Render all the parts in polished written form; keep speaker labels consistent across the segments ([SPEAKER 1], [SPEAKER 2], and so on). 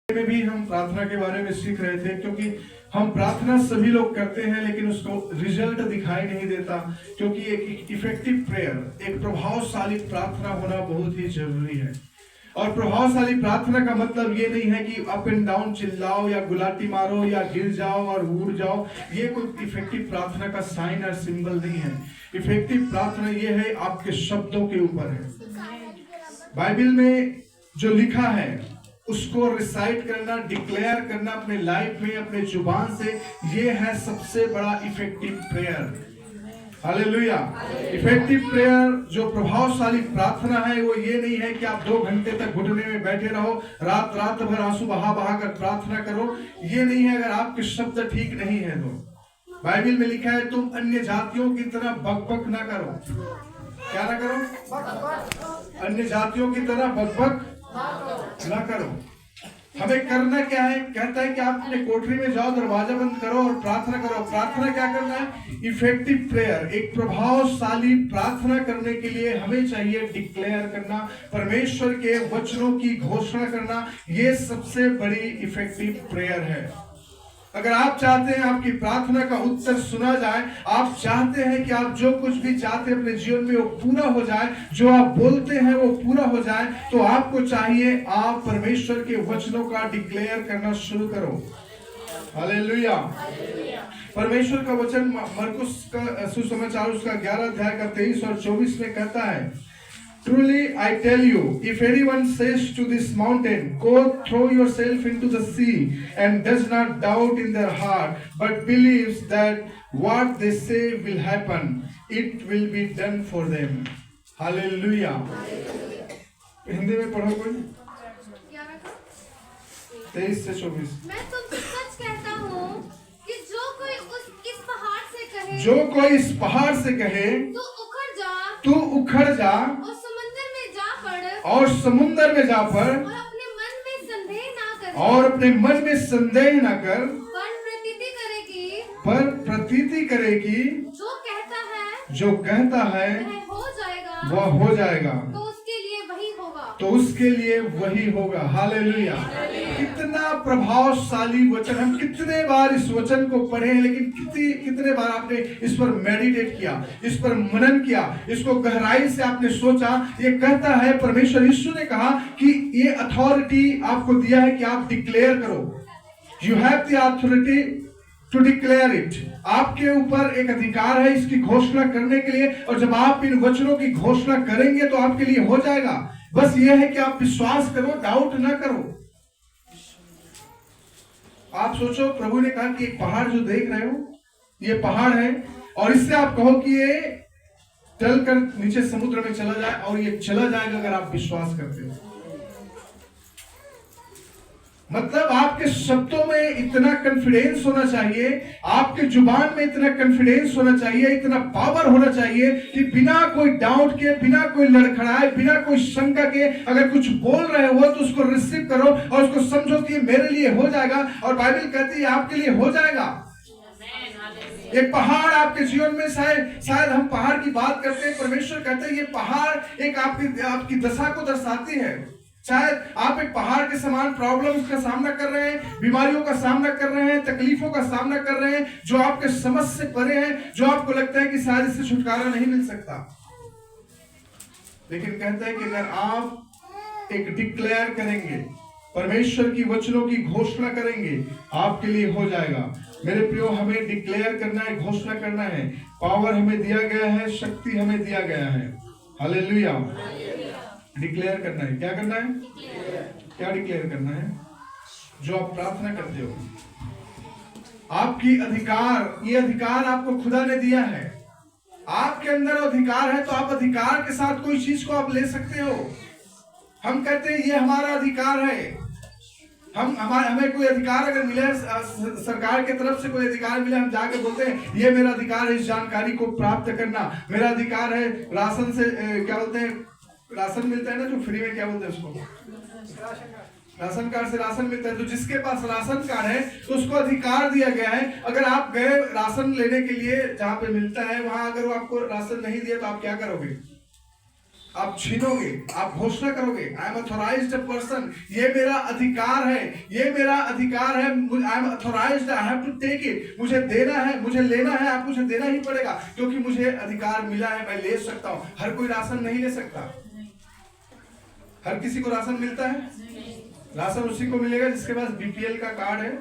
[SPEAKER 1] में भी हम प्रार्थना के बारे में सीख रहे थे, क्योंकि हम प्रार्थना सभी लोग करते हैं लेकिन उसको रिजल्ट दिखाई नहीं देता। क्योंकि एक इफेक्टिव प्रेयर, एक प्रभावशाली प्रार्थना होना बहुत ही जरूरी है। और प्रभावशाली प्रार्थना का मतलब ये नहीं है कि अप एंड डाउन चिल्लाओ या गुलाटी मारो या गिर जाओ और उड़ जाओ। ये कोई इफेक्टिव प्रार्थना का साइन और सिंबल नहीं है। इफेक्टिव प्रार्थना ये है आपके शब्दों के ऊपर है। बाइबल में जो लिखा है उसको रिसाइट करना, डिक्लेयर करना अपने लाइफ में, अपने जुबान से, ये है सबसे बड़ा effective prayer. Hallelujah. Effective prayer जो प्रभावशाली प्रार्थना है वो ये नहीं है कि आप 2 घंटे तक घुटने में बैठे रहो, रात भर आंसू बहा कर प्रार्थना करो। ये नहीं है अगर आपके शब्द ठीक नहीं है तो। बाइबल में लिखा है तुम अन्य जातियों की तरह बकबक ना करो। क्या ना करो? अन्य जातियों की तरह बकबक ना करो। हमें करना क्या है? कहता है कि आप अपने कोठरी में जाओ, दरवाजा बंद करो और प्रार्थना करो। प्रार्थना क्या करना है? Effective prayer. एक प्रभावशाली प्रार्थना करने के लिए हमें चाहिए डिक्लेयर करना, परमेश्वर के वचनों की घोषणा करना। ये सबसे बड़ी इफेक्टिव प्रेयर है। अगर आप चाहते हैं आपकी प्रार्थना का उत्तर सुना जाए, आप चाहते हैं कि आप जो कुछ भी चाहते हैं अपने जीवन में वो पूरा हो जाए, जो आप बोलते हैं वो पूरा हो जाए, तो आपको चाहिए आप परमेश्वर के वचनों का डिक्लेयर करना शुरू करो। हालेलुया। परमेश्वर का वचन मरकुस का सुसमाचार उसका 11 अध्याय का 23 और 24 में कहता है, Truly I tell you, if anyone says to this mountain, go throw yourself into the sea, and does not doubt in their heart, but believes that what they say will happen, it will be done for them. Hallelujah. Hindi में पढ़ो कोई। 23 से 24।
[SPEAKER 2] मैं तुमसे सच कहता हूँ कि जो कोई इस पहाड़ से कहे,
[SPEAKER 1] जो कोई इस पहाड़ से कहे, तू उखड़ जा और समुद्र में जा पड़,
[SPEAKER 2] और अपने मन में संदेह ना कर,
[SPEAKER 1] और अपने मन में संदेह ना कर,
[SPEAKER 2] पर प्रतीति करेगी,
[SPEAKER 1] जो कहता है वह हो जाएगा,
[SPEAKER 2] तो उसके लिए वही होगा।
[SPEAKER 1] तो उसके लिए वही होगा। हालेलुया। कितना प्रभावशाली वचन। हम कितने बार इस वचन को पढ़े हैं, लेकिन कितने बार आपने इस पर मेडिटेट किया, इस पर मनन किया, इसको गहराई से आपने सोचा। ये कहता है, परमेश्वर यीशु ने कहा कि ये अथॉरिटी आपको दिया है कि आप डिक्लेयर करो। You have the authority to declare it. आपके ऊपर एक अधिकार है इसकी घोषणा करने के लिए, और जब आप इन वचनों की घोषणा करेंगे तो आपके लिए हो जाएगा। बस यह है कि आप विश्वास करो, डाउट ना करो। आप सोचो, प्रभु ने कहा कि एक पहाड़ जो देख रहे हो ये पहाड़ है, और इससे आप कहो कि ये चलकर नीचे समुद्र में चला जाए, और ये चला जाएगा अगर आप विश्वास करते हो। मतलब आपके शब्दों में इतना कॉन्फिडेंस होना चाहिए, आपके जुबान में इतना कॉन्फिडेंस होना चाहिए, इतना पावर होना चाहिए कि बिना कोई डाउट के, बिना कोई लड़खड़ाए, बिना कोई शंका के अगर कुछ बोल रहे हो तो उसको रिसीव करो और उसको समझो कि मेरे लिए हो जाएगा। और बाइबल कहती है आपके लिए हो जाएगा। एक पहाड़ आपके जीवन में, शायद हम पहाड़ की बात करते हैं, परमेश्वर कहते हैं ये पहाड़ एक आपकी दशा को दर्शाती है। शायद आप एक पहाड़ के समान प्रॉब्लम्स का सामना कर रहे हैं, बीमारियों का सामना कर रहे हैं, तकलीफों का सामना कर रहे हैं, जो आपके समझ से परे हैं, जो आपको लगता है कि शायद इससे छुटकारा नहीं मिल सकता। लेकिन कहता है कि अगर आप एक डिक्लेयर करेंगे, परमेश्वर की वचनों की घोषणा करेंगे, आपके लिए हो जाएगा। मेरे प्रियो, हमें डिक्लेयर करना है, घोषणा करना है। पावर हमें दिया गया है, शक्ति हमें दिया गया है। हालेलुया। डिक्लेयर करना है। क्या करना है? क्या डिक्लेयर करना है? जो आप प्रार्थना करते हो, आपकी अधिकार, ये अधिकार आपको खुदा ने दिया है। आपके अंदर अधिकार है, तो आप अधिकार के साथ कोई चीज को आप ले सकते हो। हम कहते हैं ये हमारा अधिकार है। हमें कोई अधिकार अगर मिले, सरकार की तरफ से कोई अधिकार मिले, हम जाके बोलते हैं ये मेरा अधिकार है इस जानकारी को प्राप्त करना, मेरा अधिकार है राशन से, क्या बोलते हैं, राशन मिलता है ना जो फ्री में, क्या बोलते हैं उसको, राशन कार्ड से राशन मिलता है। तो जिसके पास राशन कार्ड है तो उसको अधिकार दिया गया है। अगर आप गए राशन लेने के लिए जहां पे मिलता है, वहां अगर वो आपको राशन नहीं दिया तो आप क्या करोगे? आप छीनोगे, आप घोषणा करोगे, आई एम अथोराइज्ड पर्सन, ये मेरा अधिकार है, ये मेरा अधिकार है, I am authorized, I have to take it, मुझे देना है, मुझे लेना है, आप मुझे देना ही पड़ेगा क्योंकि मुझे अधिकार मिला है, मैं ले सकता हूं। हर कोई राशन नहीं ले सकता। हर किसी को राशन मिलता है? राशन उसी को मिलेगा जिसके पास बीपीएल का कार्ड है,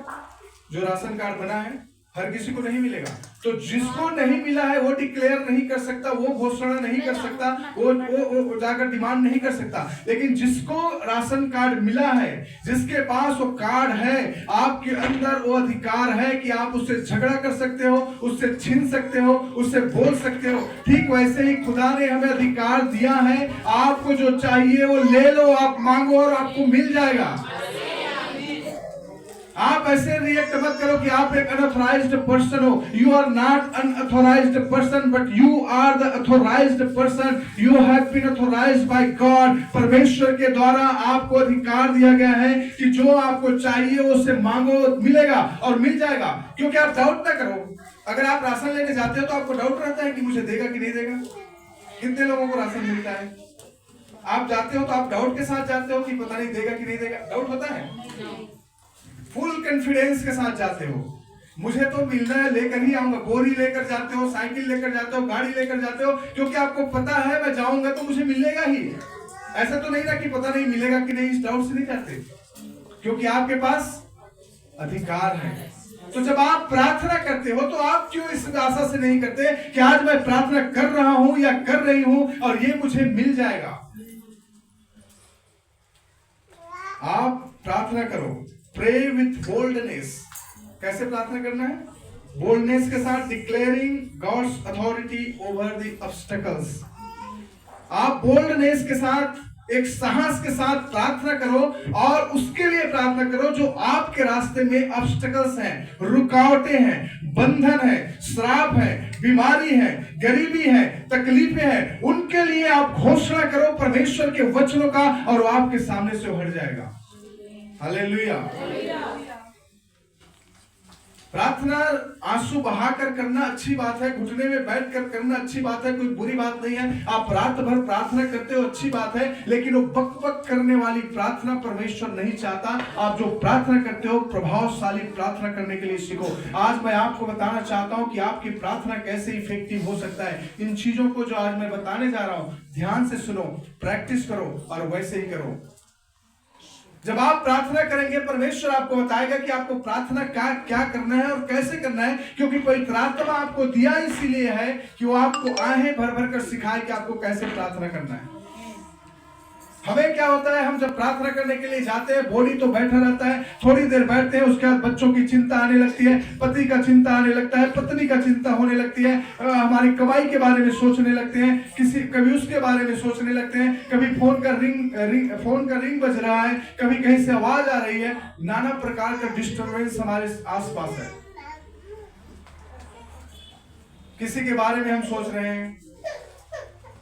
[SPEAKER 1] जो राशन कार्ड बना है। हर किसी को नहीं मिलेगा। तो जिसको नहीं मिला है वो डिक्लेयर नहीं कर सकता, वो घोषणा नहीं कर सकता, वो जाकर डिमांड नहीं कर सकता। लेकिन जिसको राशन कार्ड मिला है, जिसके पास वो कार्ड है, आपके अंदर वो अधिकार है कि आप उससे झगड़ा कर सकते हो, उससे छीन सकते हो, उससे बोल सकते हो। ठीक वैसे ही खुदा ने हमें अधिकार दिया है, आपको जो चाहिए वो ले लो, आप मांगो और आपको मिल जाएगा। आप ऐसे रिएक्ट मत करो कि आप एक अनऑथराइज्ड पर्सन हो। You are not unauthorized person, but you are the authorized person. You have been authorized by God. परमेश्वर के द्वारा आपको अधिकार दिया गया है कि जो आपको चाहिए उससे मांगो, मिलेगा और मिल जाएगा। क्योंकि आप डाउट ना करो। अगर आप राशन लेने जाते हो तो आपको डाउट रहता है कि मुझे देगा कि नहीं देगा। कितने लोगों को राशन मिलता है? आप जाते हो तो आप डाउट के साथ जाते हो कि पता नहीं देगा कि नहीं देगा। डाउट होता है? फुल कॉन्फिडेंस के साथ जाते हो, मुझे तो मिलना है, लेकर ही आऊंगा। बोरी लेकर जाते हो, साइकिल लेकर जाते हो, गाड़ी लेकर जाते हो, क्योंकि आपको पता है मैं जाऊंगा तो मुझे मिलेगा ही। ऐसा तो नहीं ना कि पता नहीं मिलेगा कि नहीं, इस डाउट से नहीं जाते, क्योंकि आपके पास अधिकार है। तो जब आप प्रार्थना करते हो तो आप क्यों इस आशा से नहीं करते कि आज मैं प्रार्थना कर रहा हूं या कर रही हूं और ये मुझे मिल जाएगा। आप प्रार्थना करो, प्रे विथ बोल्डनेस। कैसे प्रार्थना करना है? बोल्डनेस के साथ, declaring God's authority over the obstacles. आप बोल्डनेस के साथ, एक साहस के साथ प्रार्थना करो और उसके लिए प्रार्थना करो जो आपके रास्ते में ऑब्स्टेकल्स हैं, रुकावटें हैं, बंधन है, श्राप है, बीमारी है, गरीबी है, तकलीफें हैं, उनके लिए आप घोषणा करो परमेश्वर के वचनों का और वो आपके सामने से हट जाएगा। हालेलुया। प्रार्थना आंसू बहाकर करना अच्छी बात है, घुटने में बैठकर करना अच्छी बात है, कोई बुरी बात नहीं है। आप रात भर प्रार्थना करते हो, अच्छी बात है, लेकिन वो बक बक करने वाली प्रार्थना परमेश्वर नहीं चाहता। आप जो प्रार्थना करते हो प्रभावशाली प्रार्थना करने के लिए सीखो। आज मैं आपको बताना चाहता हूं कि आपकी प्रार्थना कैसे इफेक्टिव हो सकता है। इन चीजों को जो आज मैं बताने जा रहा हूं, ध्यान से सुनो, प्रैक्टिस करो और वैसे ही करो। जब आप प्रार्थना करेंगे परमेश्वर आपको बताएगा कि आपको प्रार्थना का क्या करना है और कैसे करना है, क्योंकि पवित्र आत्मा आपको दिया इसीलिए है कि वो आपको आहें भर भर कर सिखाए कि आपको कैसे प्रार्थना करना है। हमें क्या होता है, हम जब प्रार्थना करने के लिए जाते हैं, बॉडी तो बैठा रहता है, थोड़ी देर बैठते हैं, उसके बाद बच्चों की चिंता आने लगती है, पति का चिंता आने लगता है, पत्नी का चिंता होने लगती है, हमारी कमाई के बारे में सोचने लगते हैं, कभी उसके बारे में सोचने लगते हैं, कभी फोन का रिंग बज रहा है, कभी कहीं से आवाज आ रही है, नाना प्रकार का डिस्टर्बेंस हमारे आसपास है। किसी के बारे में हम सोच रहे हैं,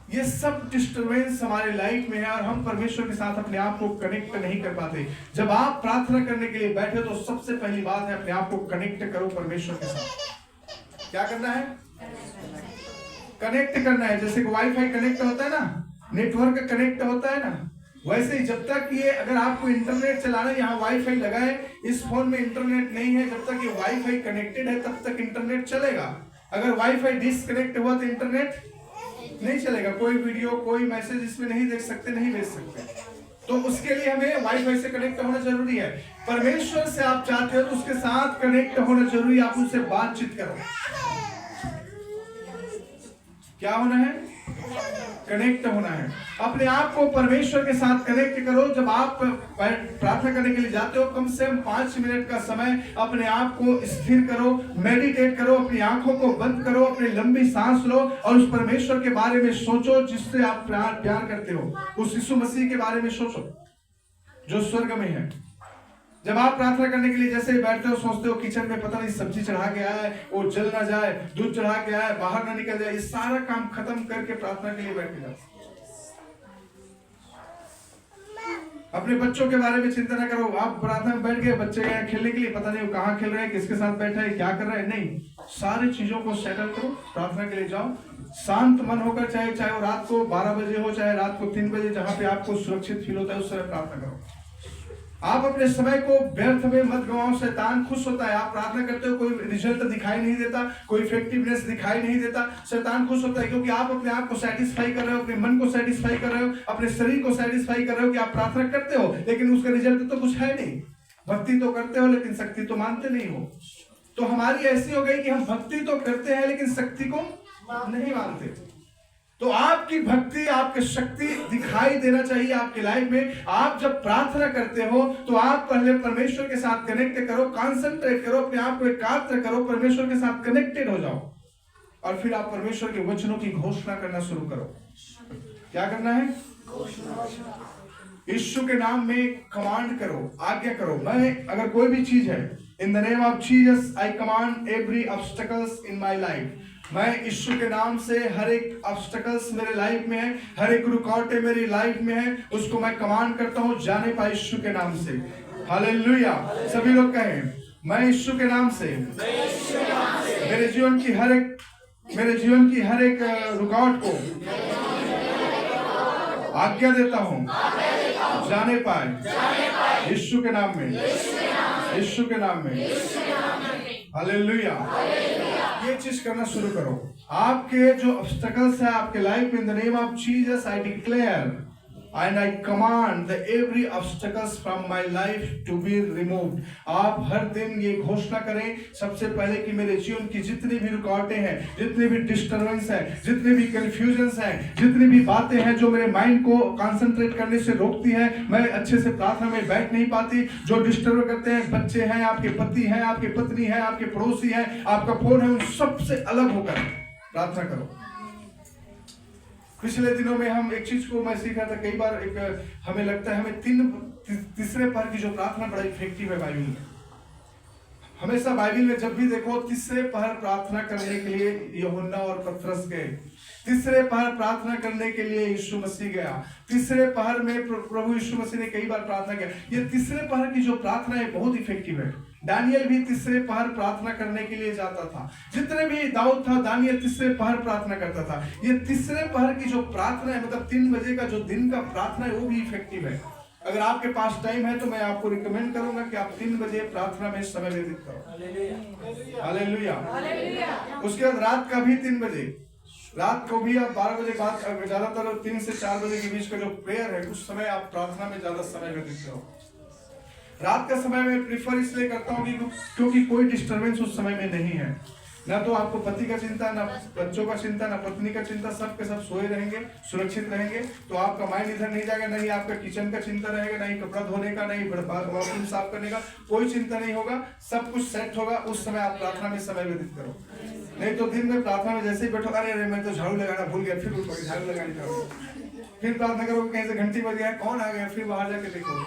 [SPEAKER 1] ये सब डिस्टर्बेंस हमारे लाइफ में है और हम परमेश्वर के साथ अपने आप को कनेक्ट नहीं कर पाते। जब आप प्रार्थना करने के लिए बैठे तो सबसे पहली बात है अपने आप को कनेक्ट करो परमेश्वर के साथ। क्या करना है? कनेक्ट करना है। जैसे वाईफाई कनेक्ट होता है ना, नेटवर्क कनेक्ट होता है ना, वैसे ही जब तक ये, अगर आपको इंटरनेट चलाना है, यहाँ वाईफाई लगा है, इस फोन में इंटरनेट नहीं है, जब तक ये वाईफाई कनेक्टेड है तब तक इंटरनेट चलेगा। अगर वाईफाई डिस्कनेक्ट हुआ तो इंटरनेट नहीं चलेगा, कोई वीडियो, कोई मैसेज इसमें नहीं देख सकते, नहीं भेज सकते। तो उसके लिए हमें वाईफाई से कनेक्ट होना जरूरी है। परमेश्वर से आप चाहते हो तो उसके साथ कनेक्ट होना जरूरी है। आप उनसे बातचीत करो। क्या होना है? कनेक्ट होना है। अपने आप को परमेश्वर के साथ कनेक्ट करो। जब आप प्रार्थना करने के लिए जाते हो, कम से कम 5 मिनट का समय अपने आप को स्थिर करो, मेडिटेट करो, अपनी आंखों को बंद करो, अपनी लंबी सांस लो और उस परमेश्वर के बारे में सोचो जिससे आप प्यार करते हो। उस यीशु मसीह के बारे में सोचो जो स्वर्ग में है। जब आप प्रार्थना करने के लिए जैसे बैठते हो, सोचते हो किचन में पता नहीं सब्जी चढ़ा के आया है, वो जल ना जाए, दूध चढ़ा के आया है, बाहर ना निकल जाए, ये सारा काम खत्म करके प्रार्थना के लिए बैठ जाओ। अपने बच्चों के बारे में चिंता ना करो। आप प्रार्थना में बैठ गए, बच्चे गए खेलने के लिए, पता नहीं वो कहाँ खेल रहे हैं, किसके साथ बैठा है, क्या कर रहे हैं, नहीं, सारी चीजों को सेटल करो, प्रार्थना के लिए जाओ, शांत मन होकर, चाहे वो रात को 12 बजे हो, चाहे रात को 3 बजे, जहां पे आपको सुरक्षित फील होता है उस समय प्रार्थना करो। आप अपने समय को व्यर्थ में मत गवाओ। शैतान खुश होता है, आप प्रार्थना करते हो, कोई रिजल्ट दिखाई नहीं देता, कोई इफेक्टिवनेस दिखाई नहीं देता, शैतान खुश होता है, क्योंकि आप अपने आप को सेटिस्फाई कर रहे हो, अपने मन को सेटिस्फाई कर रहे हो, अपने शरीर को सेटिस्फाई कर रहे हो कि आप प्रार्थना करते हो, लेकिन उसका रिजल्ट तो कुछ है नहीं। भक्ति तो करते हो लेकिन शक्ति तो मानते नहीं हो। तो हमारी ऐसी हो गई कि हम भक्ति तो करते हैं लेकिन शक्ति को नहीं मानते। तो आपकी भक्ति, आपकी शक्ति दिखाई देना चाहिए आपकी लाइफ में। आप जब प्रार्थना करते हो तो आप पहले परमेश्वर के साथ कनेक्ट करो, कॉन्सेंट्रेट करो, अपने आप को एकाग्र करो, परमेश्वर के साथ कनेक्टेड हो जाओ, और फिर आप परमेश्वर के वचनों की घोषणा करना शुरू करो। क्या करना है? यीशु के नाम में कमांड करो, आज्ञा करो। मैं अगर कोई भी चीज है, इन the name of Jesus I command every obstacles in my life. मैं यीशु के नाम से हर एक ऑब्स्टेकल्स मेरे लाइफ में है, हर एक रुकावटें मेरी लाइफ में है, उसको मैं कमांड करता हूं जाने पाए यीशु के नाम से। हालेलुया। सभी लोग कहें, मैं यीशु के नाम से मेरे जीवन की हर एक रुकावट को आज्ञा देता हूं जाने पाए यीशु के नाम में, यीशु के नाम में। हालेलुया। ये चीज करना शुरू करो। आपके जो ऑब्स्टेकल्स है आपके लाइफ में, in the name of Jesus I declare and I command the every obstacles from my life to be removed. आप हर दिन ये घोषणा करें सबसे पहले कि मेरे जीवन की जितनी भी रुकावटें हैं, जितनी भी डिस्टर्बेंस है, जितने भी कंफ्यूजन्स हैं, जितनी भी बातें हैं जो मेरे माइंड को कंसंट्रेट करने से रोकती है, मैं अच्छे से प्रार्थना में बैठ नहीं पाती, जो डिस्टर्ब करते हैं, बच्चे हैं, आपके पति हैं, आपकी पत्नी है, आपके पड़ोसी हैं, आपका फोन है, उन सबसे अलग होकर प्रार्थना करो। पिछले दिनों में हम एक चीज को मैं सीखा था, कई बार हमें लगता है हमें तीसरे पहर की जो प्रार्थना बड़ा इफेक्टिव है बाइबल में। हमेशा बाइबल में जब भी देखो तीसरे पहर प्रार्थना करने के लिए यूहन्ना और पतरस गए, तीसरे पहर प्रार्थना करने के लिए यीशु मसीह गया, तीसरे पहर में प्रभु यीशु मसीह ने कई बार प्रार्थना किया। ये तीसरे पहर की जो प्रार्थना है बहुत इफेक्टिव है। दानियल भी तीसरे पहर प्रार्थना करने के लिए जाता था, जितने भी दाऊद था, दानियल तीसरे पहर प्रार्थना करता था। ये तीसरे पहर की जो प्रार्थना है, मतलब 3 बजे का जो दिन का प्रार्थना है, वो भी इफेक्टिव है। अगर आपके पास टाइम है तो मैं आपको रिकमेंड करूंगा कि आप 3 बजे प्रार्थना में समय व्यतीत करो। हालेलुया। उसके बाद रात का भी 3 बजे, रात को भी आप 12 बजे बाद, ज्यादातर 3 से 4 बजे के बीच का जो प्रेयर है उस समय आप प्रार्थना में ज्यादा समय व्यतीत करो। रात का समय मैं प्रीफर इसलिए करता हूँ क्योंकि कोई डिस्टर्बेंस उस समय में नहीं है। ना तो आपको पति का चिंता, ना बच्चों का चिंता, ना पत्नी का चिंता, सब के सब सोए रहेंगे, सुरक्षित रहेंगे। तो आपका माइंड इधर नहीं जाएगा, नहीं आपका किचन का चिंता रहेगा, नहीं कपड़ा धोने का, नहीं बाथरूम साफ करने का, कोई चिंता नहीं होगा, सब कुछ सेट होगा। उस समय आप प्रार्थना में समय व्यतीत करो। नहीं तो दिन में प्रार्थना में जैसे ही बैठो, अरे मैं तो झाड़ू लगाना भूल गया, फिर उठो झाड़ू लगाने जाओ, फिर प्रार्थना करोगे, कहीं से घंटी बज गया, कौन आ गया, फिर बाहर जाके देखोगे,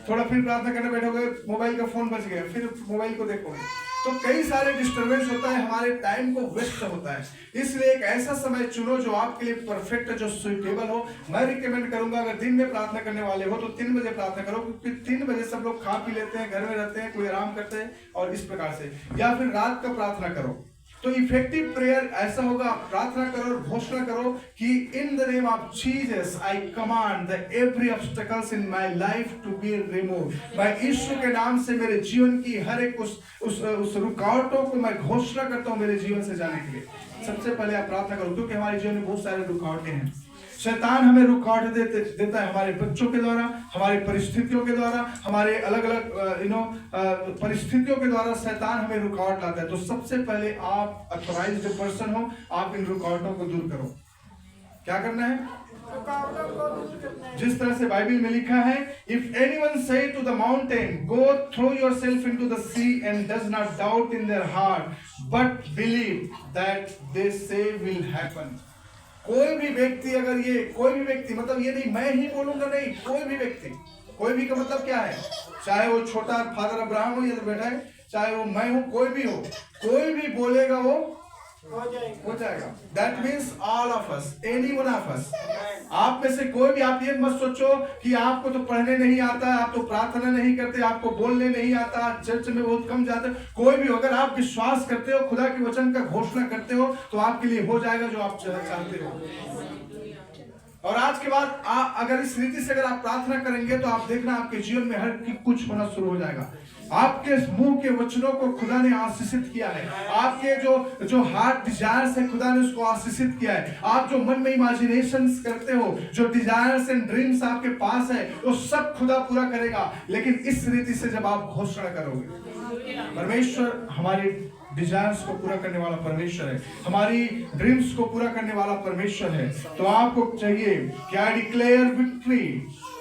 [SPEAKER 1] थोड़ा फिर प्रार्थना करने बैठोगे, मोबाइल का फोन बज गया, फिर मोबाइल को देखोगे। तो कई सारे डिस्टर्बेंस होता है, हमारे टाइम को वेस्ट होता है। इसलिए एक ऐसा समय चुनो जो आपके लिए परफेक्ट है, जो सुइटेबल हो। मैं रिकमेंड करूंगा अगर दिन में प्रार्थना करने वाले हो तो 3 बजे प्रार्थना करो, क्योंकि 3 बजे सब लोग खा पी लेते हैं, घर में रहते हैं, कोई आराम करते हैं, और इस प्रकार से। या फिर रात का प्रार्थना करो। तो इफेक्टिव प्रेयर ऐसा होगा, आप प्रार्थना करो और घोषणा करो कि in the name of Jesus I command the every obstacles in my life to be removed. मैं यीशु के नाम से मेरे जीवन की हर एक उस रुकावटों को मैं घोषणा करता हूं मेरे जीवन से जाने के लिए। सबसे पहले आप प्रार्थना करो, क्योंकि हमारे जीवन में बहुत सारे रुकावटें हैं। शैतान हमें रुकावट देता है, हमारे बच्चों के द्वारा, हमारी परिस्थितियों के द्वारा, हमारे अलग अलग परिस्थितियों के द्वारा शैतान हमें रुकावट लाता है। तो सबसे पहले आप ऑथराइज्ड पर्सन हो, आप इन रुकावटों को दूर करो। क्या करना है? जिस तरह से बाइबल में लिखा है, if anyone say to the mountain go throw yourself into the sea and does not doubt in their heart but believe that they say will happen. कोई भी व्यक्ति, अगर ये कोई भी व्यक्ति, मतलब ये नहीं मैं ही बोलूंगा, नहीं, कोई भी व्यक्ति, कोई भी का मतलब क्या है? चाहे वो छोटा फादर अब्राहम हो, ये तो बैठा है, चाहे वो मैं हूं, कोई भी हो, कोई भी बोलेगा वो हो जाएगा। That means all of us, any one of us. आप में से कोई भी, आप ये मत सोचो कि आपको तो पढ़ने नहीं आता, आप तो प्रार्थना नहीं करते, आपको बोलने नहीं आता, चर्च में बहुत कम जाते। कोई भी, अगर आप विश्वास करते हो, खुदा के वचन का घोषणा करते हो, तो आपके लिए हो जाएगा जो आप चाहते हो। और आज के बाद अगर इस रीति से अगर आप प्रार्थना करेंगे तो आप देखना आपके जीवन में हर कुछ होना शुरू हो जाएगा। आपके मुंह के वचनों को खुदा ने आशीषित किया है। आपके जो हार्ट डिजायर्स है, खुदा ने उसको आशीषित किया है। आप जो मन में इमेजिनेशंस करते हो, जो डिजायर्स एंड ड्रीम्स आपके पास है, वो सब खुदा पूरा करेगा। लेकिन इस रीति से जब आप घोषणा करोगे, परमेश्वर हमारी डिजायर्स को पूरा करने वाला परमेश्वर है, हमारी ड्रीम्स को पूरा करने वाला परमेश्वर है। तो आपको चाहिए कि I declare victory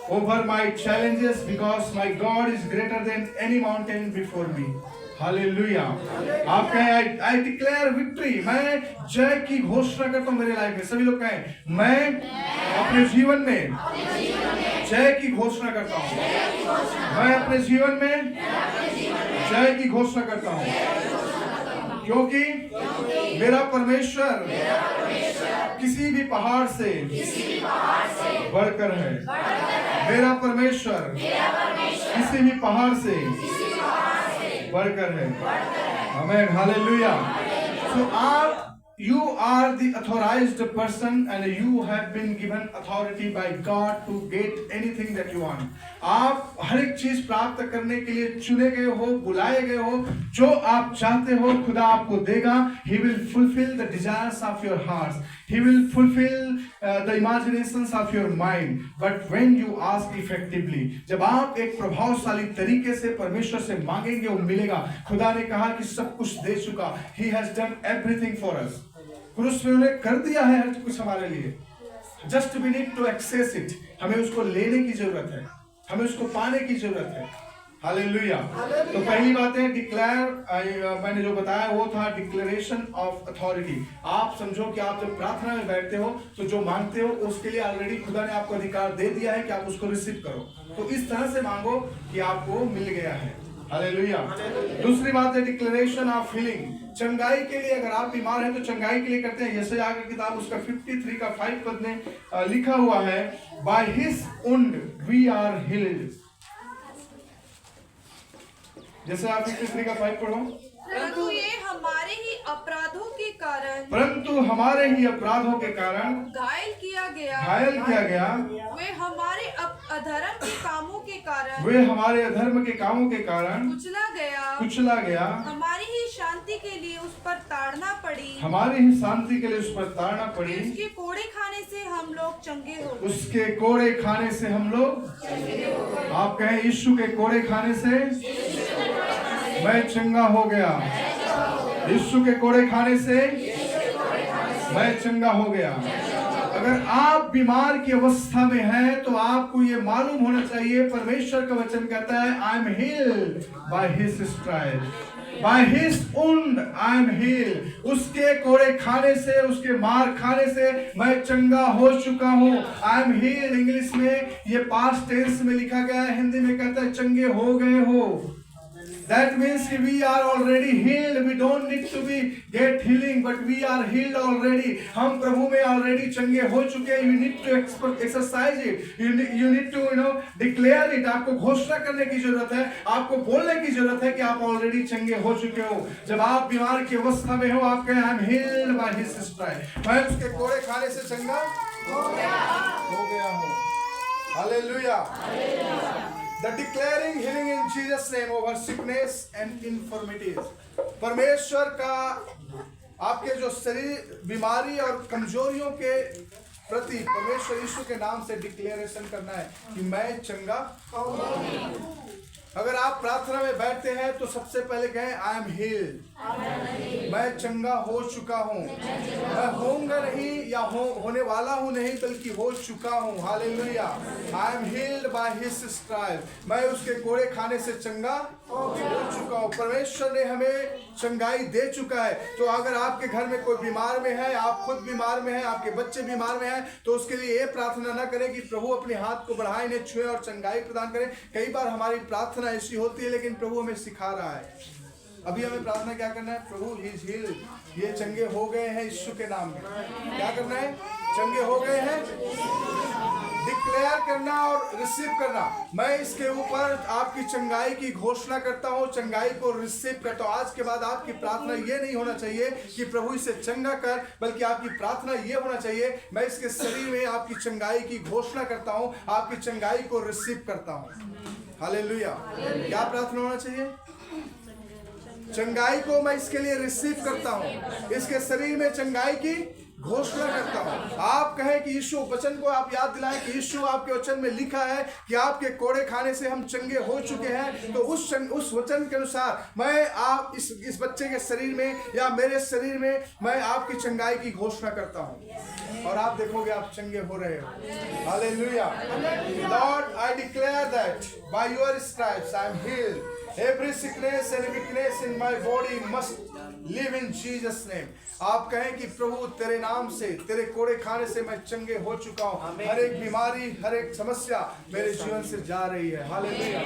[SPEAKER 1] over my challenges because my God is greater than any mountain before me. Hallelujah. आप कहें I declare victory. मैं जय की घोषणा करता हूँ मेरे लाइफ में। सभी लोग कहें मैं अपने जीवन में जय की घोषणा करता हूँ। मैं अपने जीवन में जय की घोषणा करता हूँ, क्योंकि मेरा परमेश्वर किसी भी पहाड़ से बढ़कर है। मेरा परमेश्वर किसी भी पहाड़ से बढ़कर है। आमीन, hallelujah. So you are the authorized person and you have been given authority by God to get anything that you want. आप हर एक चीज प्राप्त करने के लिए चुने गए हो, बुलाए गए हो। जो आप चाहते हो खुदा आपको देगा। He will fulfill the desires of your hearts. He will fulfill the imaginations of your mind. But when you ask effectively, जब आप एक प्रभावशाली तरीके से परमेश्वर से मांगेंगे वो मिलेगा। खुदा ने कहा कि सब कुछ दे चुका। He has done everything for us. क्रूस में उन्हें कर दिया है हर कुछ हमारे लिए। Just we need to access it. हमें उसको लेने की जरूरत है, हमें उसको पाने की जरूरत है। हालेलुया। तो पहली बात है डिक्लेयर, मैंने जो बताया वो था डिक्लेरेशन ऑफ अथॉरिटी। आप समझो कि आप जब प्रार्थना में बैठते हो तो जो मांगते हो उसके लिए ऑलरेडी खुदा ने आपको अधिकार दे दिया है कि आप उसको रिसीव करो। तो इस तरह से मांगो कि आपको मिल गया है। हालेलुया। दूसरी बात है डिक्लेरेशन ऑफ हीलिंग। चंगाई के लिए, अगर आप बीमार हैं तो चंगाई के लिए करते हैं। यशायाह की किताब उसका 53 का 5 पद में लिखा हुआ है, by his wound we are healed. जैसे आप 53 का 5 पढ़ो।
[SPEAKER 3] परंतु ये हमारे ही अपराधों के कारण,
[SPEAKER 1] परंतु हमारे ही अपराधों के कारण
[SPEAKER 3] घायल किया गया।
[SPEAKER 1] वे
[SPEAKER 3] हमारे अधर्म के कामों के कारण,
[SPEAKER 1] वे हमारे अधर्म के कामों के कारण
[SPEAKER 3] कुचला गया। हमारी ही शांति के लिए उस पर ताड़ना पड़ी।
[SPEAKER 1] हमारी ही शांति के लिए उस पर ताड़ना पड़ी।
[SPEAKER 3] उसके कोड़े खाने से हम लोग चंगे हो गए।
[SPEAKER 1] उसके कोड़े खाने से हम लोग, आप कहें यीशु के कोड़े खाने से मैं चंगा हो गया। यीशु के कोड़े खाने से मैं चंगा हो गया। अगर आप बीमार की अवस्था में हैं तो आपको ये मालूम होना चाहिए, परमेश्वर का वचन कहता है I M heeled by his stripes, bye his wound I am heeled. उसके कोड़े खाने से, उसके मार खाने से मैं चंगा हो चुका हूँ। आई एम हील्ड इंग्लिश में ये पास्ट टेंस में लिखा गया है, हिंदी में कहता है चंगे हो गए हो। That means we are already healed. We don't need to be get healing, but we are healed already. हम प्रभु में already चंगे हो चुके हैं। You need to exercise it. You need to declare it. आपको घोषणा करने की जरूरत है, आपको बोलने की जरूरत है कि आप already चंगे हो चुके हो। जब आप बीमार की अवस्था में हो, आप कहें I'm healed by His stripes. मैं उसके कोड़े खाने से चंगा हो गया हूँ। Hallelujah. The declaring healing in Jesus' name over sickness and infirmities. परमेश्वर का आपके जो शरीर बीमारी और कमजोरियों के प्रति परमेश्वर यीशु के नाम से डिक्लेरेशन करना है कि मैं चंगा। अगर आप प्रार्थना में बैठते हैं तो सबसे पहले कहें आई एम हील्ड, मैं चंगा हो चुका हूँ। मैं होऊंगा नहीं या होने वाला हूँ नहीं, बल्कि हो चुका हूँ। Hallelujah. I am heeled by his stripes. मैं उसके कोड़े खाने से चंगा हो चुका हूँ। परमेश्वर ने हमें चंगाई दे चुका है। तो अगर आपके घर में कोई बीमार में है, आप खुद बीमार में हैं, आपके बच्चे बीमार में हैं, तो उसके लिए ये प्रार्थना ना करें कि प्रभु अपने हाथ को बढ़ाए, इन्हें छुए और चंगाई प्रदान करें। कई बार हमारी प्रार्थना ऐसी होती है, लेकिन प्रभु हमें सिखा रहा है अभी हमें प्रार्थना क्या करना है? प्रभु ही इज हील्ड, ये चंगे हो गए हैं यीशु के नाम में। क्या करना है? चंगे हो गए हैं, डिक्लेयर करना और रिसीव करना। मैं इसके ऊपर आपकी चंगाई की घोषणा करता हूँ, चंगाई को रिसीव करता हूँ। आज के बाद आपकी प्रार्थना ये नहीं होना चाहिए कि प्रभु इसे चंगा कर, बल्कि आपकी प्रार्थना ये होना चाहिए, मैं इसके शरीर में आपकी चंगाई की घोषणा करता हूँ, आपकी चंगाई को रिसीव करता हूँ। हालेलुया। क्या प्रार्थना होना चाहिए? चंगाई को मैं इसके लिए रिसीव करता हूँ, इसके शरीर में चंगाई की घोषणा करता हूँ। आप कहें कि यीशु, वचन को आप याद दिलाएं कि यीशु आपके वचन में लिखा है कि आपके कोड़े खाने से हम चंगे हो चुके हैं। तो उस वचन के अनुसार मैं आप इस बच्चे के शरीर में या मेरे शरीर में मैं आपकी चंगाई की घोषणा करता हूँ और आप देखोगे आप चंगे हो रहे हो। Hallelujah. Lord, I declare that by your stripes I am heeled. Every sickness and weakness in my body must live in Jesus name. आप कहें कि प्रभु तेरे नाम से, तेरे कोड़े खाने से मैं चंगे हो चुका हूँ। हर एक बीमारी, हर एक समस्या मेरे जीवन से जा रही है। हालेलुया।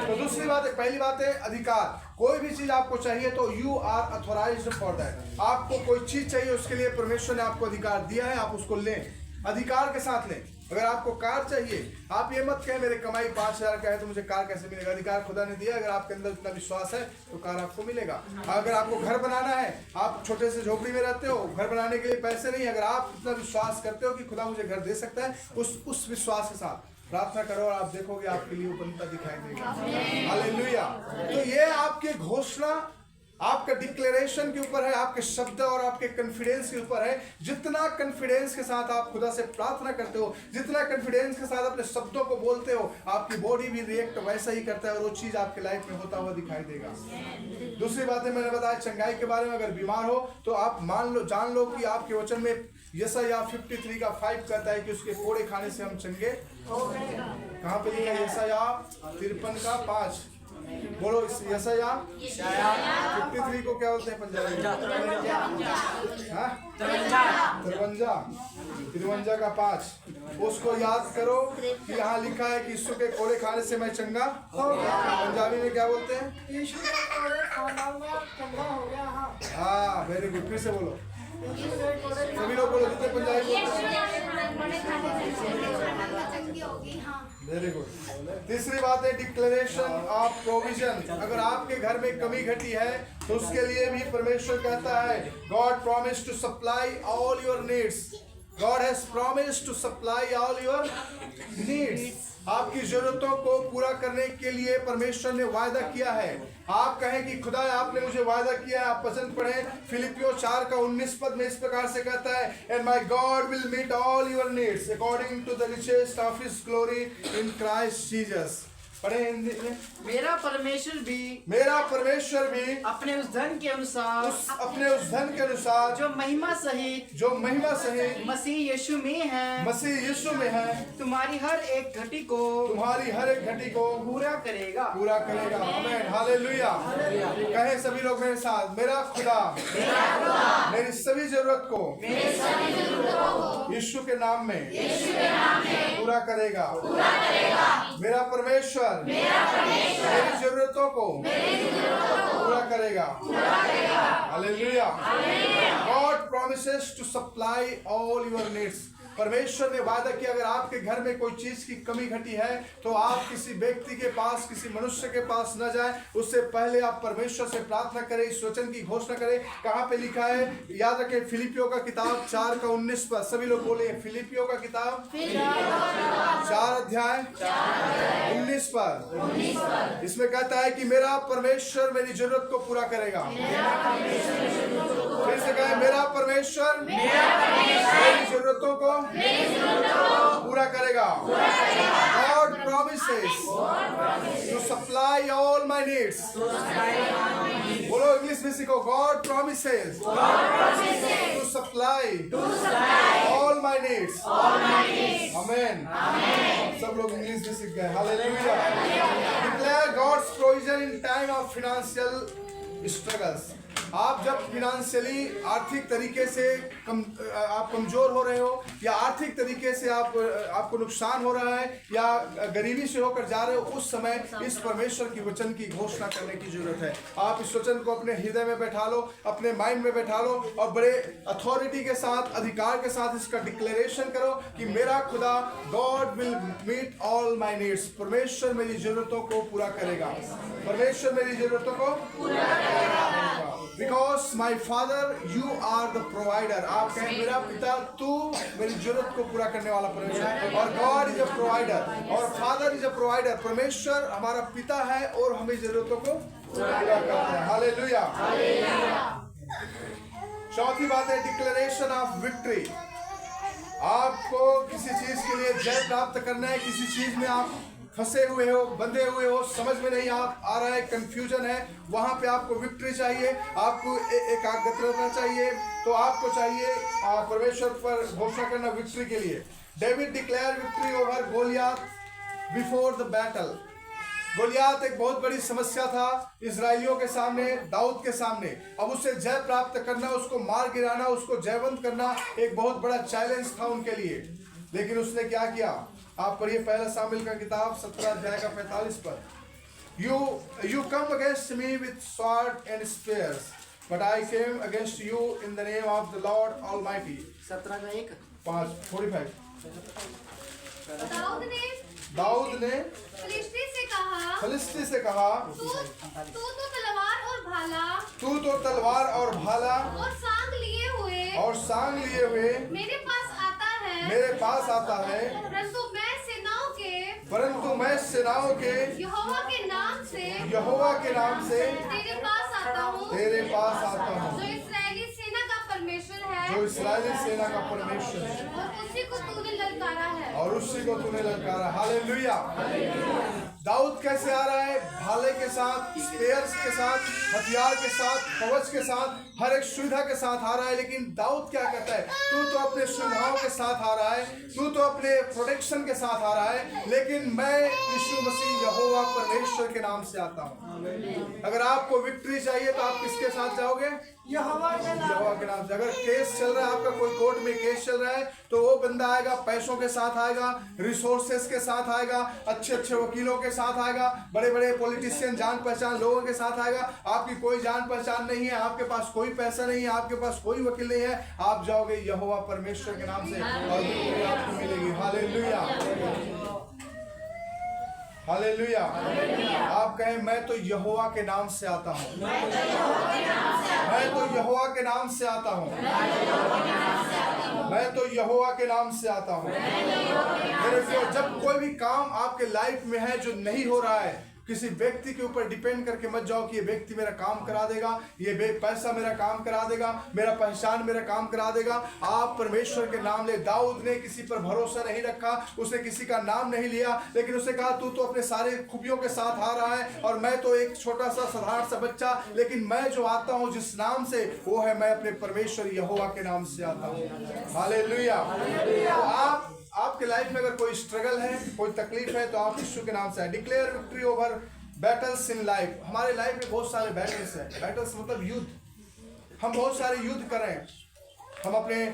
[SPEAKER 1] तो दूसरी बात है, पहली बात है अधिकार। कोई भी चीज आपको चाहिए तो you are authorized for that. आपको कोई चीज चाहिए, उसके लिए परमेश्वर ने आपको अधिकार दिया है, आप उसको लें, अधिकार के साथ लें। अगर आपको कार चाहिए, आप ये मत कहें मेरे कमाई 5,000 का है तो मुझे कार कैसे मिलेगा। अधिकार खुदा ने दिया, अगर आपके अंदर इतना विश्वास है तो कार आपको मिलेगा। अगर आपको घर बनाना है, आप छोटे से झोपड़ी में रहते हो, घर बनाने के लिए पैसे नहीं, अगर आप इतना विश्वास करते हो कि खुदा मुझे घर दे सकता है, उस विश्वास के साथ प्रार्थना करो और आप देखोगे आपके लिए वो बनता दिखाई देगा। हालेलुया। तो ये आपकी घोषणा आपका डिक्लेरेशन के ऊपर है, आपके शब्द और आपके कॉन्फिडेंस के ऊपर है। जितना कॉन्फिडेंस के साथ आप खुदा से प्रार्थना करते हो, जितना कॉन्फिडेंस के साथ अपने शब्दों को बोलते हो, आपकी बॉडी भी रिएक्ट वैसा ही करता है और वो चीज आपके लाइफ में होता हुआ दिखाई देगा। दूसरी बात है, मैंने बताया चंगाई के बारे में। अगर बीमार हो तो आप जान लो कि आपके वचन में यशायाह 53 का 5 कहता है कि उसके कोड़े खाने से हम चंगे हो गए। कहाँ पे लिखा है? यशायाह 53 का 5। बोलो यशायाह 53 को क्या बोलते हैं पंजाबी में? 53 का 5। उसको याद करो कि यहाँ लिखा है कि यीशु के कोड़े खाने से मैं चंगा। पंजाबी में क्या बोलते हैं?
[SPEAKER 4] यीशु के कोड़े खाना में चंगा हो गया।
[SPEAKER 1] हाँ, वेरी गुड। फिर से बोलो, सभी लोग बोलो, जितने पंजाबी वेरी गुड। तीसरी बात है डिक्लेरेशन ऑफ प्रोविजन। अगर आपके घर में कमी घटी है तो उसके लिए भी परमेश्वर कहता है God promise to supply all your needs. God has promise to supply all your needs. आपकी जरूरतों को पूरा करने के लिए परमेश्वर ने वायदा किया है। आप कहें कि खुदा आपने मुझे वायदा किया है। आप पसंद पढ़ें फिलिपियों 4 का 19 पद में इस प्रकार से कहता है, and my God will meet all your needs according to the riches of his glory in Christ Jesus. पढ़े हिंदी में,
[SPEAKER 4] मेरा परमेश्वर भी अपने उस धन के अनुसार जो महिमा सहित मसीह यीशु में है तुम्हारी हर एक घटी को पूरा करेगा।
[SPEAKER 1] आमीन। हालेलुया। कहें सभी लोग मेरे साथ, मेरा खुदा मेरी सभी जरूरत को यीशु के नाम में पूरा करेगा। मेरा परमेश्वर मेरी जरूरतों को पूरा करेगा। Hallelujah. God promises to supply all your needs. परमेश्वर ने वादा किया अगर आपके घर में कोई चीज की कमी घटी है तो आप किसी व्यक्ति के पास, किसी मनुष्य के पास न जाएं, उससे पहले आप परमेश्वर से प्रार्थना करें, इस वचन की घोषणा करें। कहाँ पे लिखा है? याद रखें, फिलिपियों का किताब 4 का 19 पर। सभी लोग बोले फिलिपियों का किताब 4 अध्याय 19 पर। इसमें कहता है कि मेरा परमेश्वर मेरी जरूरत को पूरा करेगा। फिर से कहें, मेरा परमेश्वर मेरी जरूरतों को पूरा करेगा। God promises to supply all my needs. बोलो इंग्लिश में सीखो, God promises to supply all my needs. आमीन। सब लोग इंग्लिश में सीख गए। Hallelujah. Declare God's provision in time of financial struggles.
[SPEAKER 4] आप जब फिनेंशियली आर्थिक तरीके से आप कमजोर हो रहे हो, या आर्थिक तरीके से आपको नुकसान हो रहा है, या गरीबी से होकर जा रहे हो, उस समय इस परमेश्वर की वचन की घोषणा करने की जरूरत है। आप इस वचन को अपने हृदय में बैठा लो, अपने माइंड में बैठा लो, और बड़े अथॉरिटी के साथ, अधिकार के साथ इसका डिक्लेरेशन करो कि मेरा खुदा God will meet all my needs. परमेश्वर मेरी जरूरतों को पूरा करेगा। परमेश्वर मेरी जरूरतों को पूरा करेगा। Because my father you are the provider. आप कहें मेरा पिता तू मेरी जरूरत को पूरा करने वाला परमेश्वर, और गॉड इज अ प्रोवाइडर, और फादर इज अ प्रोवाइडर। परमेश्वर हमारा पिता है और हमें जरूरतों को पूरा करता है। हालेलुया। चौथी बात है डिक्लेरेशन ऑफ विक्ट्री। आपको किसी चीज के लिए जय प्राप्त करना है, किसी चीज में आप फंसे हुए हो, बंधे हुए हो, समझ में नहीं आ रहा है, कंफ्यूजन है, वहां पे आपको विक्ट्री चाहिए, आपको एकाग्रता रहना चाहिए, तो आपको चाहिए परमेश्वर पर घोषणा करना विक्ट्री के लिए। David declare victory over Goliath before the battle. Goliath एक बहुत बड़ी समस्या था इजराइलियों के सामने, दाऊद के सामने। अब उसे जय प्राप्त करना, उसको मार गिराना, उसको जयवंत करना एक बहुत बड़ा चैलेंज था उनके लिए। लेकिन उसने क्या किया? आप पढ़िए पहला सामुएल का किताब 17 अध्याय का 45 पर। You come against me with sword and spears, but I came against you in the name of the Lord Almighty। 17:5 Dawood ने फिलिस्ती से कहा
[SPEAKER 2] तू तो तलवार और भाला
[SPEAKER 4] और सांग लिए हुए
[SPEAKER 2] मेरे पास आता है, परंतु मैं सेनाओं के यहोवा के नाम से तेरे पास आता हूँ, जो इस्राएली सेना का परमेश्वर है, और उसी को तूने ललकारा। हालेलुया। दाऊद कैसे आ रहा है? भाले के साथ, स्पेयर्स के साथ, हथियार के साथ, कवच के साथ, हर एक सुविधा के साथ आ रहा है। लेकिन दाऊद क्या कहता है? तू तो अपने सुविधाओं के साथ आ रहा है, तू तो अपने प्रोटेक्शन के साथ आ रहा है, लेकिन मैं यीशु मसीह यहोवा परमेश्वर के नाम से आता हूँ। अगर आपको विक्ट्री चाहिए तो आप किसके साथ जाओगे? यहोवा के नाम से। अगर केस चल रहा है, आपका कोई कोर्ट में केस चल रहा है, तो वो बंदा आएगा, पैसों के साथ आएगा, रिसोर्सेस के साथ आएगा, अच्छे अच्छे वकीलों के साथ आएगा, बड़े बड़े पॉलिटिशियन, जान पहचान लोगों के साथ आएगा। आपकी कोई जान पहचान नहीं है, आपके पास कोई पैसा नहीं है, आपके पास कोई वकील नहीं है, आप जाओगे यहोवा परमेश्वर के नाम से और विक्ट्री आपको मिलेगी। Hallelujah, hallelujah. आप कहें मैं तो यहोवा के नाम से आता हूँ, मैं तो यहोवा के नाम से आता हूँ, मैं तो यहोवा के नाम से आता हूँ। मेरे प्रियो, जब कोई भी काम आपके लाइफ में है जो नहीं हो रहा है, किसी व्यक्ति के ऊपर डिपेंड करके मत जाओ कि ये व्यक्ति मेरा काम करा देगा, ये पैसा मेरा काम करा देगा, मेरा पहचान मेरा काम करा देगा। आप परमेश्वर के नाम ले। दाऊद ने किसी पर भरोसा नहीं रखा, उसने किसी का नाम नहीं लिया, लेकिन उसने कहा तू तो अपने सारे खूबियों के साथ आ रहा है और मैं तो एक छोटा सा साधारण सा बच्चा, लेकिन मैं जो आता हूँ जिस नाम से, वो है मैं अपने परमेश्वर यहोवा के नाम से आता हूँ। हालेलुया। तो आपके लाइफ में अगर कोई स्ट्रगल है, कोई तकलीफ है, तो आप यीशु के नाम से declare victory over battles in life. हमारे लाइफ में बहुत सारे बैटल्स हैं। बैटल्स मतलब युद्ध। हम बहुत सारे युद्ध कर रहे हैं। हम अपने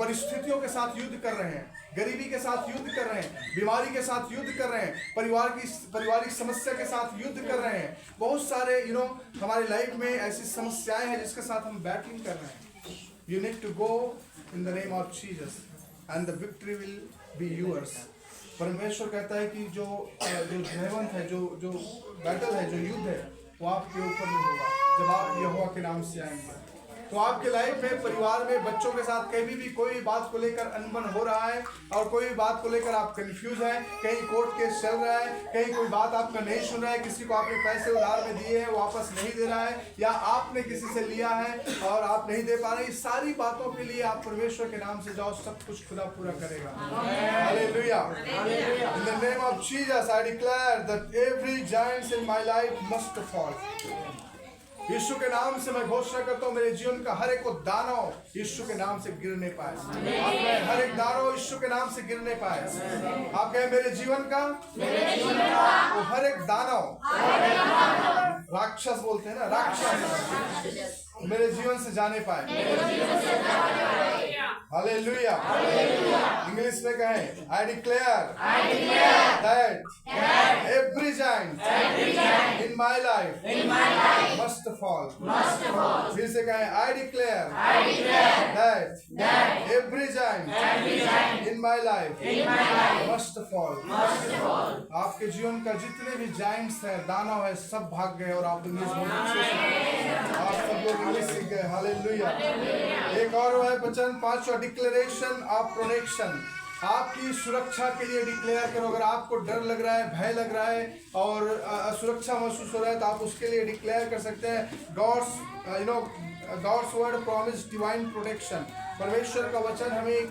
[SPEAKER 2] परिस्थितियों के साथ युद्ध कर रहे हैं, गरीबी के साथ युद्ध कर रहे हैं, बीमारी के साथ युद्ध कर रहे हैं, पारिवारिक समस्या के साथ युद्ध कर रहे हैं। बहुत सारे हमारी लाइफ में ऐसी समस्याएं हैं जिसके साथ हम बैटलिंग कर रहे हैं। You need to go in the name of Jesus and the victory will be yours। परमेश्वर कहता है कि जो जयवंत है, जो बैटल है, जो युद्ध है, वो आपके ऊपर नहीं होगा जब आप यहोवा के नाम से आएंगे। तो आपके लाइफ में, परिवार में, बच्चों के साथ कभी भी कोई बात को लेकर अनबन हो रहा है और कोई बात को लेकर आप कंफ्यूज हैं, कहीं कोर्ट केस चल रहा है, कहीं कोई बात आपका नहीं सुन रहा है, किसी को आपने पैसे उधार में दिए हैं वो वापस नहीं दे रहा है, या आपने किसी से लिया है और आप नहीं दे पा रहे, इस सारी बातों के लिए आप परमेश्वर के नाम से जाओ, सब कुछ खुदा पूरा करेगा। Hallelujah. In the name of Jesus I declare that every giant in my life must fall। यीशु के नाम से मैं घोषणा करता हूँ, मेरे जीवन का हर एक दानव यीशु के नाम से गिरने पाए। हर एक दानव यीशु के नाम से गिरने पाए। आप कहें मेरे जीवन का वो हर एक दानव राक्षस बोलते हैं ना, राक्षस मेरे जीवन से जाने पाए। हालेलुया। इंग्लिश में कहें, I declare that every giant in my life must fall. फिर से कहें, I declare that every giant in my life must fall. आपके जीवन का जितने भी जाइंट्स है, दानव है, सब भाग गए और आप इंग्लिश बोलने अच्छे से, आप सब लोग इंग्लिश सीख गए। हालेलुया। एक और है वचन 5वां, डिक्लेरेशन ऑफ प्रोटेक्शन। आपकी सुरक्षा के लिए डिक्लेयर करो। अगर आपको डर लग रहा है, भय लग रहा है और असुरक्षा महसूस हो रहा है, तो आप उसके लिए डिक्लेयर कर सकते हैं, God's word promise divine protection. परमेश्वर का वचन हमें एक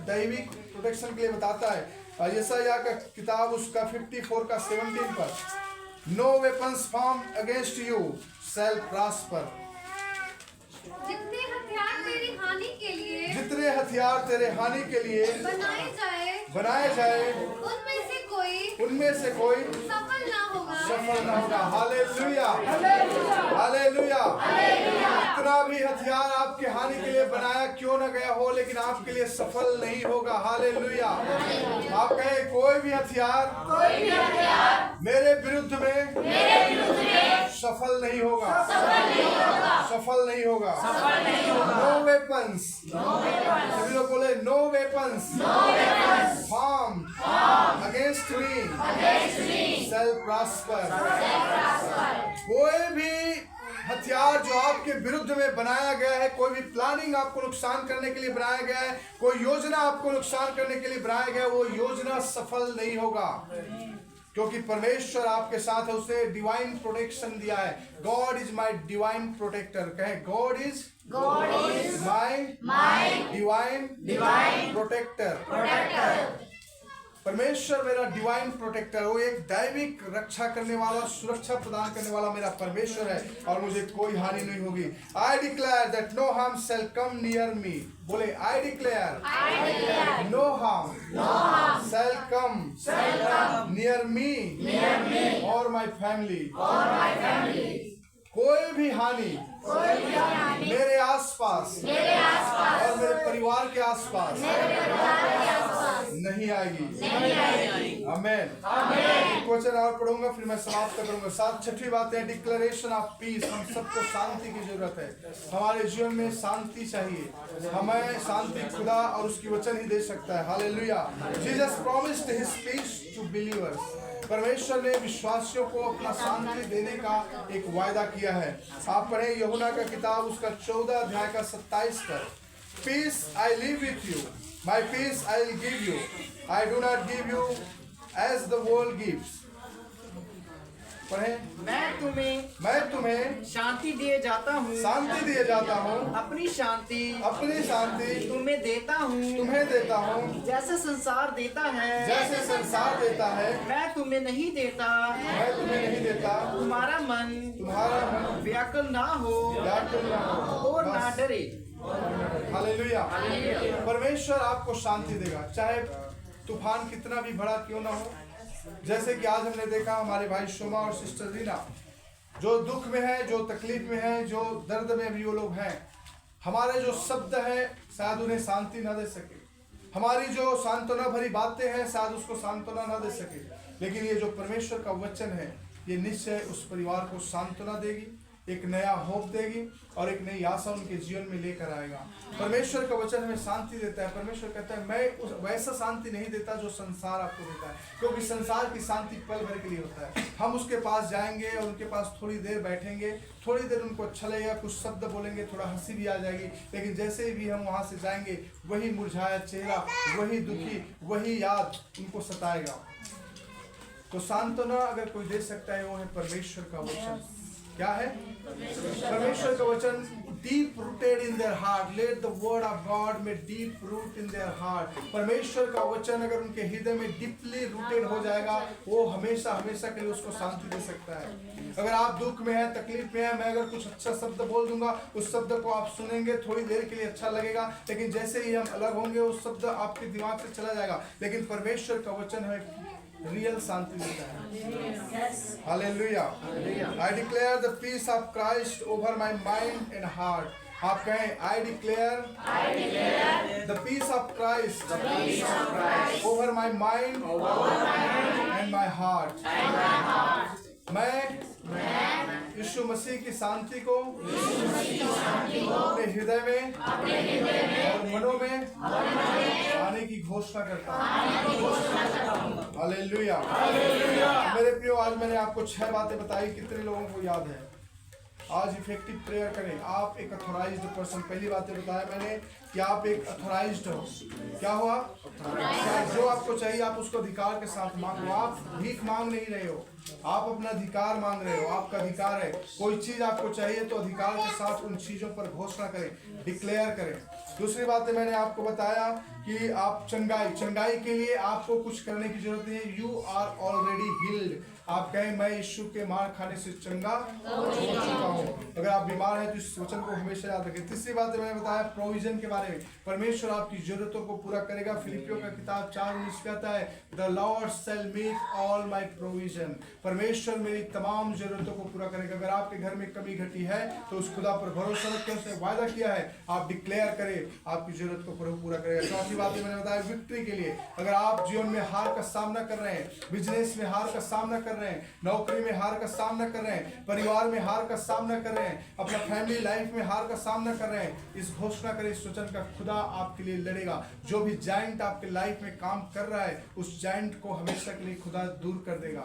[SPEAKER 2] दैविक प्रोटेक्शन के लिए बताता है। यशायाह का किताब उसका 54 का 17 पर, no weapons form against you shall prosper.
[SPEAKER 5] जितने हथियार तेरी हानि के लिए
[SPEAKER 2] जितने हथियार तेरे हानि के लिए
[SPEAKER 5] बनाए
[SPEAKER 2] जाए
[SPEAKER 5] उनमें से कोई सफल ना होगा।
[SPEAKER 2] हालेलुया। हालेलुया। इतना भी हथियार आपके हानि के लिए बनाया क्यों न गया हो, लेकिन आपके लिए सफल नहीं होगा। हालेलुया। आप कहें, कोई भी हथियार मेरे विरुद्ध में सफल नहीं होगा। सफल नहीं होगा। No weapons. सभी लोग बोले, no weapons form against me shall prosper. कोई भी हथियार जो आपके विरुद्ध में बनाया गया है, कोई भी प्लानिंग आपको नुकसान करने के लिए बनाया गया है, कोई योजना आपको नुकसान करने के लिए बनाया गया है, वो योजना सफल नहीं होगा, क्योंकि परमेश्वर आपके साथ है। उसे डिवाइन प्रोटेक्शन दिया है। God is my divine protector. कहे, God is my divine protector. परमेश्वर मेरा डिवाइन प्रोटेक्टर, वो एक दैविक रक्षा करने वाला, सुरक्षा प्रदान करने वाला मेरा परमेश्वर है, और मुझे कोई हानि नहीं होगी। I declare that no harm shall come near me. बोले, I declare no harm shall come near me और माई फैमिली। कोई भी हानि मेरे आसपास और मेरे परिवार के आसपास नहीं आएगी। आमीन। एक वचन और पढ़ूंगा, फिर मैं समाप्त करूंगा। 6वीं बात है डिक्लेरेशन ऑफ पीस। हम सबको शांति की जरूरत है। हमारे जीवन में शांति चाहिए। हमें शांति खुदा और उसकी वचन ही दे सकता है। Hallelujah. Jesus promised his peace to believers. परमेश्वर ने विश्वासियों को अपना शांति देने का एक वायदा किया है। आप पढ़ें यूहन्ना का किताब उसका 14 अध्याय का 27 पर, peace I leave with you, my peace I will give you, I do not give you as the world gives. पढ़ें,
[SPEAKER 6] मैं तुम्हें शांति दिए जाता हूँ, अपनी शांति तुम्हें देता हूँ, जैसे संसार देता है, मैं तुम्हें नहीं देता, तुम्हारा मन व्याकुल ना हो और ना डरे।
[SPEAKER 2] हालेलुया। परमेश्वर आपको शांति देगा, चाहे तूफान कितना भी बड़ा क्यों ना हो। जैसे कि आज हमने देखा, हमारे भाई शोमा और सिस्टर रीना जो दुख में है, जो तकलीफ में है, जो दर्द में भी वो लोग हैं। हमारे जो शब्द है शायद उन्हें शांति ना दे सके, हमारी जो सांत्वना भरी बातें हैं शायद उसको सांत्वना ना दे सके, लेकिन ये जो परमेश्वर का वचन है ये निश्चय उस परिवार को सांत्वना देगी, एक नया होप देगी और एक नई आशा उनके जीवन में लेकर आएगा। परमेश्वर का वचन हमें शांति देता है। परमेश्वर कहता है, मैं वैसा शांति नहीं देता जो संसार आपको देता है, क्योंकि संसार की शांति पल भर के लिए होता है। हम उसके पास जाएंगे और उनके पास थोड़ी देर बैठेंगे, थोड़ी देर उनको अच्छा लगेगा, कुछ शब्द बोलेंगे, थोड़ा हंसी भी आ जाएगी, लेकिन जैसे भी हम वहाँ से जाएंगे वही मुरझाया चेहरा, वही दुखी, वही याद उनको सताएगा। तो सांत्वना अगर कोई दे सकता है वो है परमेश्वर का वचन। क्या है? परमेश्वर का वचन। Deep rooted in their heart, let the word of God में deep root in their heart. परमेश्वर का वचन अगर उनके हृदय में डीपली रूटेड हो जाएगा, वो हमेशा हमेशा के लिए उसको शांति दे सकता है। अगर आप दुख में है, तकलीफ में है, मैं अगर कुछ अच्छा शब्द बोल दूंगा, उस शब्द को आप सुनेंगे, थोड़ी देर के लिए अच्छा लगेगा, लेकिन जैसे ही हम अलग होंगे उस शब्द आपके दिमाग से चला जाएगा। लेकिन परमेश्वर का वचन हमें रियल शांति देता है। Hallelujah. I declare the peace of Christ over my mind and heart. आप कहें I declare the peace of Christ over my mind and my heart. मैं यीशु मसीह की शांति को अपने हृदय में और मनों में आने की घोषणा करता हूँ। हालेलुया। मेरे प्रियो, आज मैंने आपको 6 बातें बताई। कितने लोगों को याद है? आज इफेक्टिव प्रेयर करें। आप एक अथॉराइज्ड पर्सन, पहली बातें बताया मैंने कि आप एक अथॉराइज्ड हो। क्या हो आप? जो आपको चाहिए आप उसको अधिकार के साथ मांगो। आप भीख मांग नहीं रहे हो, आप अपना अधिकार मांग रहे हो। आपका अधिकार है। कोई चीज आपको चाहिए तो अधिकार के साथ उन चीजों पर घोषणा करें, डिक्लेयर करें। दूसरी बात मैंने आपको बताया कि आप चंगाई के लिए आपको कुछ करने की जरूरत नहीं है। You are already healed. आप कहें मैं यीशु के मार खाने से चंगा हो चुका हूँ। अगर आप बीमार हैं तो इस वचन को हमेशा याद रखें। तीसरी बात मैंने बताया प्रोविजन के बारे में। परमेश्वर आपकी जरूरतों को पूरा करेगा। फिलिपियों का किताब 4:19 कहता है the Lord shell make all my provision. परमेश्वर मेरी तमाम जरूरतों को पूरा करेगा। अगर आपके घर में कमी घटी है तो उस खुदा पर भरोसा रखें। उसने वायदा किया है, आप डिक्लेयर करें, आपकी जरूरत को पूरा करेगा। चौथी बात मैंने बताया विक्ट्री के लिए। अगर आप जीवन में हार का सामना कर रहे हैं, बिजनेस में हार का सामना कर रहे हैं, नौकरी में हार का सामना कर रहे हैं, परिवार में हार का सामना कर रहे हैं, अपना फैमिली लाइफ में हार का सामना कर रहे हैं, इस घोषणा करें, इस वचन का खुदा आपके लिए लड़ेगा। जो भी जायंट आपके लाइफ में काम कर रहा है उस जायंट को हमेशा के लिए खुदा दूर कर देगा।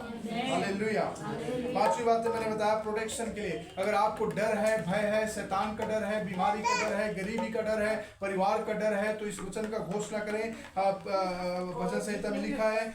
[SPEAKER 2] हालेलुया। पांचवी बात मैंने बताया प्रोटेक्शन के लिए। अगर आपको डर है, भय है, शैतान का डर है, बीमारी का डर है, गरीबी का डर है, परिवार का डर है, तो इस वचन का घोषणा करें। वचन संहिता में लिखा है,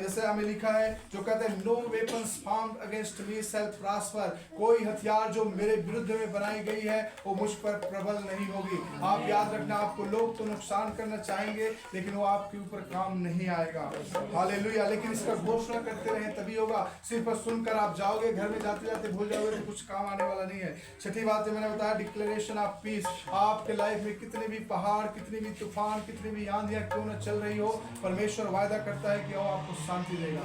[SPEAKER 2] यशायाह में लिखा है, जो कहते हैं no weapons formed against me shall prosper. कोई हथियार जो मेरे विरुद्ध में बनाई गई है वो मुझ पर प्रबल नहीं होगी। आप याद रखना, आपको लोग तो नुकसान करना चाहेंगे लेकिन वो आपके ऊपर काम नहीं आएगा। हालेलुया। लेकिन इसका घोषणा करते रहें तभी होगा। सिर्फ सुनकर आप जाओगे, घर में जाते जाते भूल जाओगे तो कुछ काम आने वाला नहीं है। छठी बात मैंने बताया डिक्लेरेशन ऑफ पीस। आपके लाइफ में कितने भी पहाड़, कितनी भी तूफान, कितनी भी आंधियां क्यों न चल रही हो, परमेश्वर वायदा करता है कि वो आपको शांति देगा।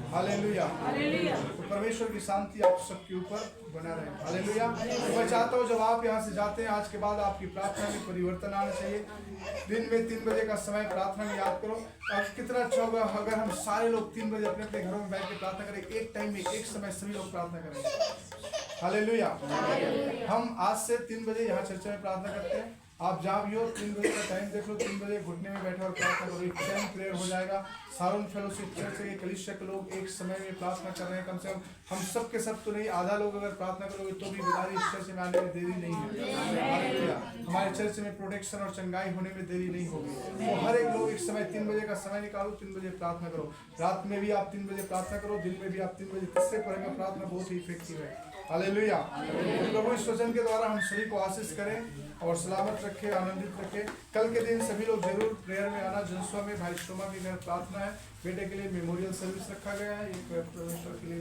[SPEAKER 2] हालेलुया। तो परमेश्वर की शांति आप सबके ऊपर बना रहे। हालेलुया। तो मैं चाहता हूँ जब आप यहाँ से जाते हैं आज के बाद आपकी प्रार्थना में परिवर्तन आना चाहिए। दिन में 3 बजे का समय प्रार्थना में याद करो। अब कितना अच्छा होगा अगर हम सारे लोग 3 बजे अपने अपने घरों में बैठ के प्रार्थना करें। एक टाइम में एक समय सभी लोग प्रार्थना करेंगे। हालेलुया। हम आज से 3 बजे यहाँ चर्चा में प्रार्थना करते हैं। आप जहाँ भी हो 3 बजे का टाइम देख लो, 3 बजे घुटने में बैठे और प्रार्थना करो। एक टाइम प्रेयर हो जाएगा। सारोन फेलोशिप चर्च के कलीसिया के लोग एक समय में प्रार्थना कर रहे हैं। कम से कम हम सब के सब तो नहीं, आधा लोग अगर प्रार्थना करोगे तो भी बिदारी इस चर्च में आने में देरी नहीं है। हमारे चर्च में प्रोटेक्शन और चंगाई होने में देरी नहीं होगी। तो हर एक लोग एक समय 3 बजे का समय निकालो, 3 बजे प्रार्थना करो। रात में भी आप 3 बजे प्रार्थना करो, दिन में भी आप 3 बजे। किससे पढ़ेगा प्रार्थना बहुत ही इफेक्टिव है। हालेलुया। प्रभु इस वचन के द्वारा हम सभी को आशीष करें और सलामत रखे, आनंदित रखे। कल के दिन सभी लोग जरूर प्रेयर में आना। जनसवा में भाई शोमा के घर प्रार्थना है। बेटे के लिए मेमोरियल सर्विस रखा गया है। एक परमेश्वर के लिए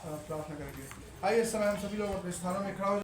[SPEAKER 2] प्रार्थना करेंगे। आइए इस समय हम सभी लोग अपने स्थानों में खड़ा हो